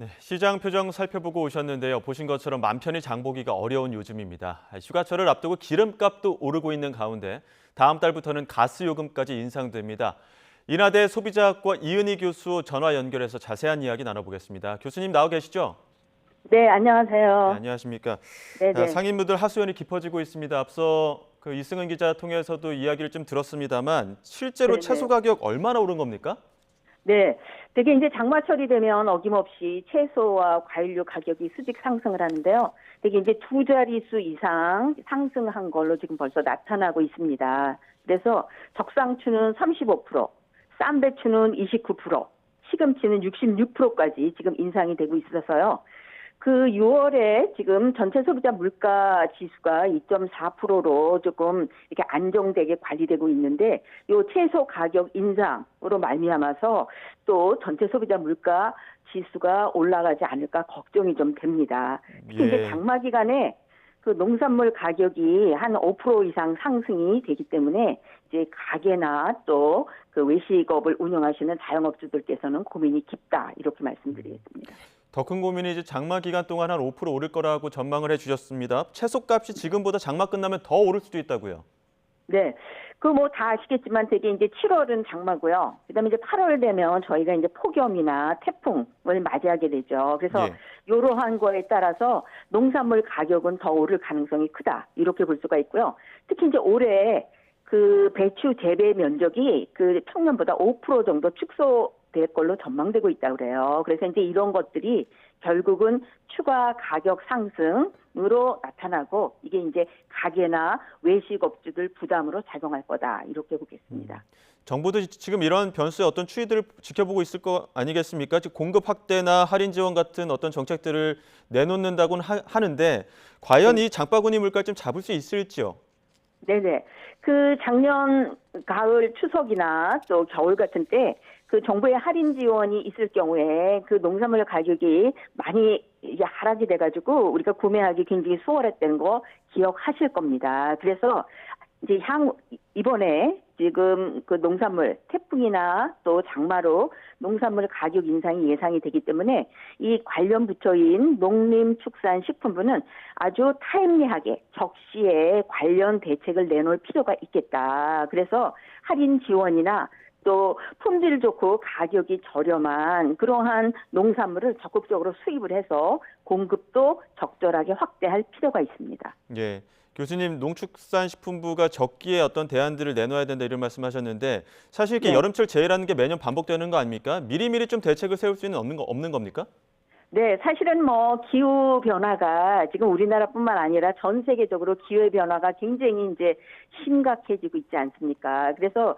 네, 시장 표정 살펴보고 오셨는데요. 보신 것처럼 맘 편히 장 보기가 어려운 요즘입니다. 휴가철을 앞두고 기름값도 오르고 있는 가운데 다음 달부터는 가스 요금까지 인상됩니다. 인하대 소비자학과 이은희 교수 전화 연결해서 자세한 이야기 나눠보겠습니다. 교수님 나와 계시죠? 네, 네, 안녕하세요. 안녕하십니까? 자, 네네. 상인분들 하소연이 깊어지고 있습니다. 앞서 이승은 기자 통해서도 이야기를 좀 들었습니다만 실제로 채소 네네. 가격 얼마나 오른 겁니까? 네. 되게 이제 장마철이 되면 어김없이 채소와 과일류 가격이 수직 상승을 하는데요. 되게 이제 두 자릿수 이상 상승한 걸로 지금 벌써 나타나고 있습니다. 그래서 적상추는 35%, 쌈배추는 29%, 시금치는 66%까지 지금 인상이 되고 있어서요. 그 6월에 지금 전체 소비자 물가 지수가 2.4%로 조금 이렇게 안정되게 관리되고 있는데 요 채소 가격 인상으로 말미암아서 또 전체 소비자 물가 지수가 올라가지 않을까 걱정이 좀 됩니다. 특히 이제 예. 장마 기간에 그 농산물 가격이 한 5% 이상 상승이 되기 때문에 이제 가게나 또 그 외식업을 운영하시는 자영업주들께서는 고민이 깊다 이렇게 말씀드리겠습니다. 더 큰 고민이 이제 장마 기간 동안 한 5% 오를 거라고 전망을 해주셨습니다. 채소값이 지금보다 장마 끝나면 더 오를 수도 있다고요. 네. 그 뭐 다 아시겠지만 되게 이제 7월은 장마고요. 그다음에 이제 8월 되면 저희가 이제 폭염이나 태풍을 맞이하게 되죠. 그래서 예. 이러한 거에 따라서 농산물 가격은 더 오를 가능성이 크다. 이렇게 볼 수가 있고요. 특히 이제 올해 그 배추 재배 면적이 그 평년보다 5% 정도 축소될 걸로 전망되고 있다고 그래요. 그래서 이제 이런 것들이 결국은 추가 가격 상승으로 나타나고 이게 이제 가게나 외식업주들 부담으로 작용할 거다 이렇게 보겠습니다. 정부도 지금 이런 변수의 어떤 추이들을 지켜보고 있을 거 아니겠습니까? 즉 공급 확대나 할인 지원 같은 어떤 정책들을 내놓는다고는 하는데 과연 네. 이 장바구니 물가를 좀 잡을 수 있을지요? 네네. 그 작년 가을 추석이나 또 겨울 같은 때 그 정부의 할인 지원이 있을 경우에 그 농산물 가격이 많이 이게 하락이 돼가지고 우리가 구매하기 굉장히 수월했다는 거 기억하실 겁니다. 그래서 이제 이번에 지금 그 농산물 태풍이나 또 장마로 농산물 가격 인상이 예상이 되기 때문에 이 관련 부처인 농림축산식품부는 아주 타임리하게 적시에 관련 대책을 내놓을 필요가 있겠다. 그래서 할인 지원이나 또 품질 좋고 가격이 저렴한 그러한 농산물을 적극적으로 수입을 해서 공급도 적절하게 확대할 필요가 있습니다. 예. 교수님, 농축산식품부가 적기에 어떤 대안들을 내놓아야 된다 이런 말씀하셨는데 사실 이렇게 네. 여름철 재해라는 게 매년 반복되는 거 아닙니까? 미리미리 좀 대책을 세울 수 있는 없는 겁니까? 네, 사실은 뭐 기후 변화가 지금 우리나라뿐만 아니라 전 세계적으로 기후 변화가 굉장히 이제 심각해지고 있지 않습니까? 그래서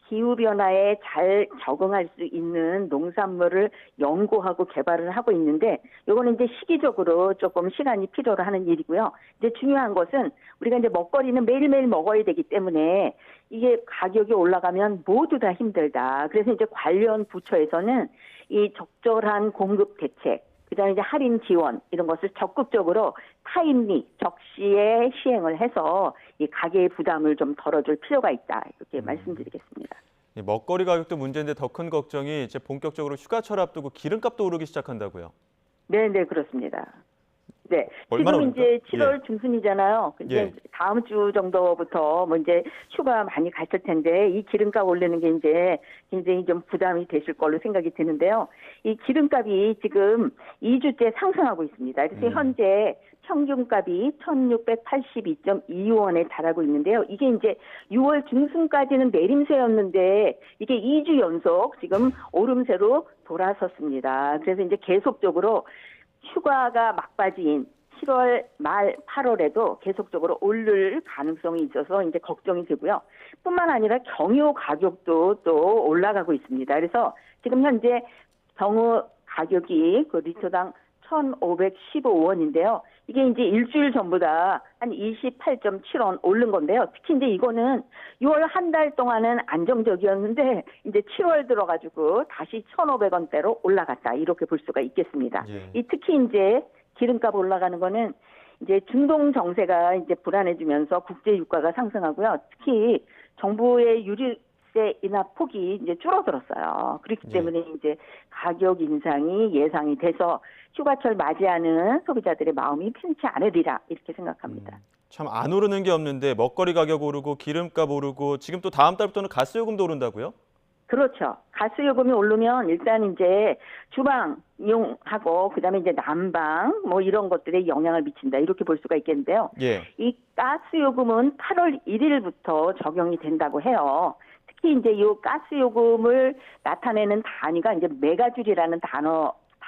기후 변화에 잘 적응할 수 있는 농산물을 연구하고 개발을 하고 있는데 요거는 이제 시기적으로 조금 시간이 필요로 하는 일이고요. 이제 중요한 것은 우리가 이제 먹거리는 매일매일 먹어야 되기 때문에 이게 가격이 올라가면 모두 다 힘들다. 그래서 이제 관련 부처에서는 이 적절한 공급 대책, 그다음에 이제 할인 지원 이런 것을 적극적으로 타임리, 적시에 시행을 해서 이 가계의 부담을 좀 덜어줄 필요가 있다 이렇게 말씀드리겠습니다. 이 먹거리 가격도 문제인데 더 큰 걱정이 이제 본격적으로 휴가철 앞두고 기름값도 오르기 시작한다고요. 네, 네, 그렇습니다. 네, 얼마나 지금 오릅니까? 이제 예. 7월 중순이잖아요. 예. 근데 다음 주 정도부터 뭐 이제 휴가 많이 갔을 텐데 이 기름값 올리는 게 이제 굉장히 좀 부담이 되실 걸로 생각이 드는데요. 이 기름값이 지금 2주째 상승하고 있습니다. 그래서 현재 평균값이 1,682.2원에 달하고 있는데요. 이게 이제 6월 중순까지는 내림세였는데 이게 2주 연속 지금 오름세로 돌아섰습니다. 그래서 이제 계속적으로 휴가가 막바지인 7월 말 8월에도 계속적으로 오를 가능성이 있어서 이제 걱정이 되고요. 뿐만 아니라 경유 가격도 또 올라가고 있습니다. 그래서 지금 현재 경유 가격이 그 리터당 1,515원인데요. 이게 이제 일주일 전보다 한 28.7원 오른 건데요. 특히 이제 이거는 6월 한 달 동안은 안정적이었는데 이제 7월 들어가지고 다시 1,500원대로 올라갔다 이렇게 볼 수가 있겠습니다. 예. 이 특히 이제 기름값 올라가는 거는 이제 중동 정세가 이제 불안해지면서 국제 유가가 상승하고요. 특히 정부의 가세 인하 폭이 이제 줄어들었어요. 그렇기 예. 때문에 이제 가격 인상이 예상이 돼서 휴가철 맞이하는 소비자들의 마음이 편치 않으리라 이렇게 생각합니다. 참 안 오르는 게 없는데 먹거리 가격 오르고 기름값 오르고 지금 또 다음 달부터는 가스요금도 오른다고요? 그렇죠. 가스요금이 오르면 일단 이제 주방용하고 그다음에 이제 난방 뭐 이런 것들에 영향을 미친다 이렇게 볼 수가 있겠는데요. 예. 이 가스요금은 8월 1일부터 적용이 된다고 해요. 특히 이제 이 가스요금을 나타내는 단위가 이제 메가줄이라는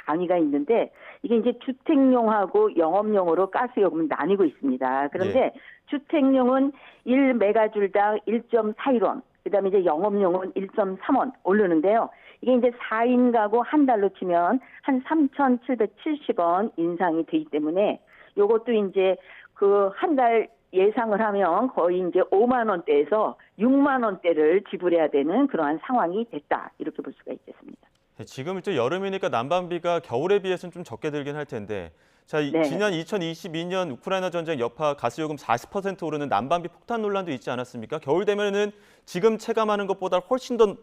단위가 있는데 이게 이제 주택용하고 영업용으로 가스요금을 나뉘고 있습니다. 그런데 주택용은 1메가줄당 1.41원, 그다음에 이제 영업용은 1.3원 오르는데요. 이게 이제 4인 가구 한 달로 치면 한 3,770원 인상이 되기 때문에 요것도 이제 그 한 달 예상을 하면 거의 이제 5만 원대에서 6만 원대를 지불해야 되는 그러한 상황이 됐다. 이렇게 볼 수가 있겠습니다. 지금 이제 여름이니까 난방비가 겨울에 비해서는 좀 적게 들긴 할 텐데 자, 네. 지난 2022년 우크라이나 전쟁 여파 가스요금 40% 오르는 난방비 폭탄 논란도 있지 않았습니까? 겨울 되면은 지금 체감하는 것보다 훨씬 더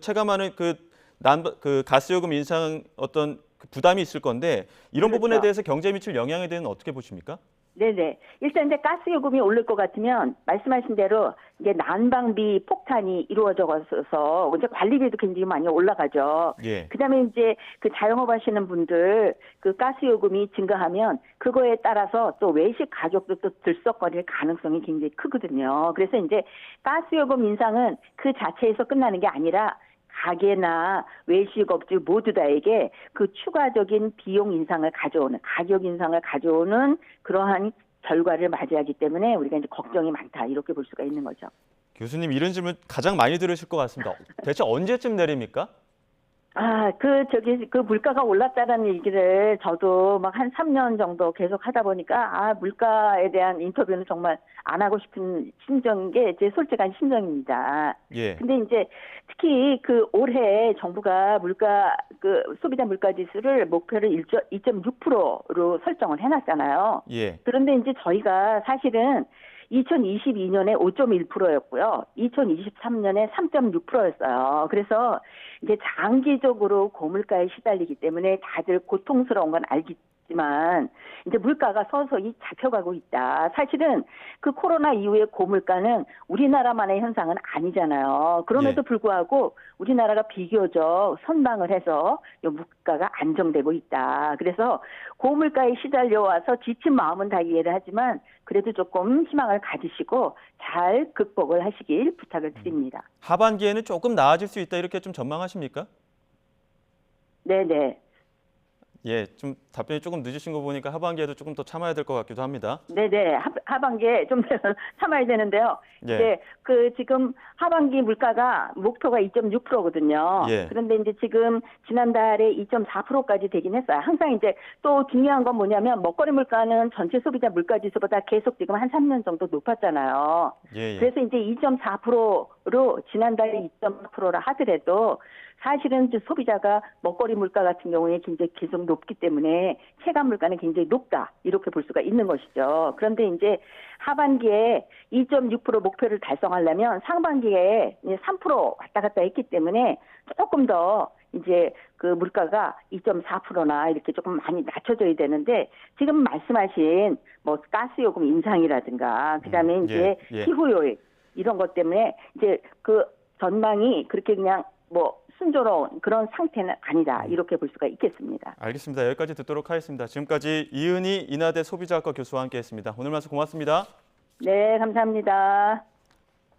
체감하는 그 가스요금 인상 어떤 그 부담이 있을 건데 이런 그렇죠. 부분에 대해서 경제에 미칠 영향에 대해서는 어떻게 보십니까? 네네. 일단 이제 가스요금이 오를 것 같으면 말씀하신 대로 이제 난방비 폭탄이 이루어져서 이제 관리비도 굉장히 많이 올라가죠. 예. 그다음에 이제 그 자영업 하시는 분들 그 가스요금이 증가하면 그거에 따라서 또 외식 가격도 또 들썩거릴 가능성이 굉장히 크거든요. 그래서 이제 가스요금 인상은 그 자체에서 끝나는 게 아니라 가게나 외식업주 모두 다에게 그 추가적인 비용 인상을 가져오는, 가격 인상을 가져오는 그러한 결과를 맞이하기 때문에 우리가 이제 걱정이 많다 이렇게 볼 수가 있는 거죠. 교수님 이런 질문 가장 많이 들으실 것 같습니다. 대체 언제쯤 내립니까? 그 물가가 올랐다는 얘기를 저도 막 한 3년 정도 계속 하다 보니까, 물가에 대한 인터뷰는 정말 안 하고 싶은 게 제 솔직한 심정입니다. 예. 근데 이제 특히 그 올해 정부가 소비자 물가 지수를 목표를 2.6%로 설정을 해놨잖아요. 예. 그런데 이제 저희가 사실은 2022년에 5.1%였고요. 2023년에 3.6%였어요. 그래서 이제 장기적으로 고물가에 시달리기 때문에 다들 고통스러운 건 알겠지만 이제 물가가 서서히 잡혀가고 있다. 사실은 그 코로나 이후의 고물가는 우리나라만의 현상은 아니잖아요. 그럼에도 불구하고 우리나라가 비교적 선방을 해서 이 물가가 안정되고 있다. 그래서 고물가에 시달려와서 지친 마음은 다 이해를 하지만 그래도 조금 희망을 가지시고 잘 극복을 하시길 부탁을 드립니다. 하반기에는 조금 나아질 수 있다 이렇게 좀 전망하십니까? 네네. 예, 좀 답변이 조금 늦으신 거 보니까 하반기에도 조금 더 참아야 될 것 같기도 합니다. 네네. 하반기에 좀 참아야 되는데요. 예. 이제 지금 하반기 물가가 목표가 2.6%거든요. 예. 그런데 이제 지금 지난달에 2.4%까지 되긴 했어요. 항상 이제 또 중요한 건 뭐냐면 먹거리 물가는 전체 소비자 물가 지수보다 계속 지금 한 3년 정도 높았잖아요. 예. 그래서 이제 2.4%로 지난달에 2.4%라 하더라도 사실은 소비자가 먹거리 물가 같은 경우에 굉장히 계속 높기 때문에 체감 물가는 굉장히 높다 이렇게 볼 수가 있는 것이죠. 그런데 이제 하반기에 2.6% 목표를 달성하려면 상반기에 3% 왔다 갔다 했기 때문에 조금 더 이제 그 물가가 2.4%나 이렇게 조금 많이 낮춰져야 되는데 지금 말씀하신 뭐 가스요금 인상이라든가 그다음에 이제 피후요일 이런 것 때문에 이제 그 전망이 그렇게 그냥 뭐 순조로운 그런 상태는 아니다 이렇게 볼 수가 있겠습니다. 알겠습니다. 여기까지 듣도록 하겠습니다. 지금까지 이은희 인하대 소비자학과 교수와 함께했습니다. 오늘 말씀 고맙습니다. 네, 감사합니다.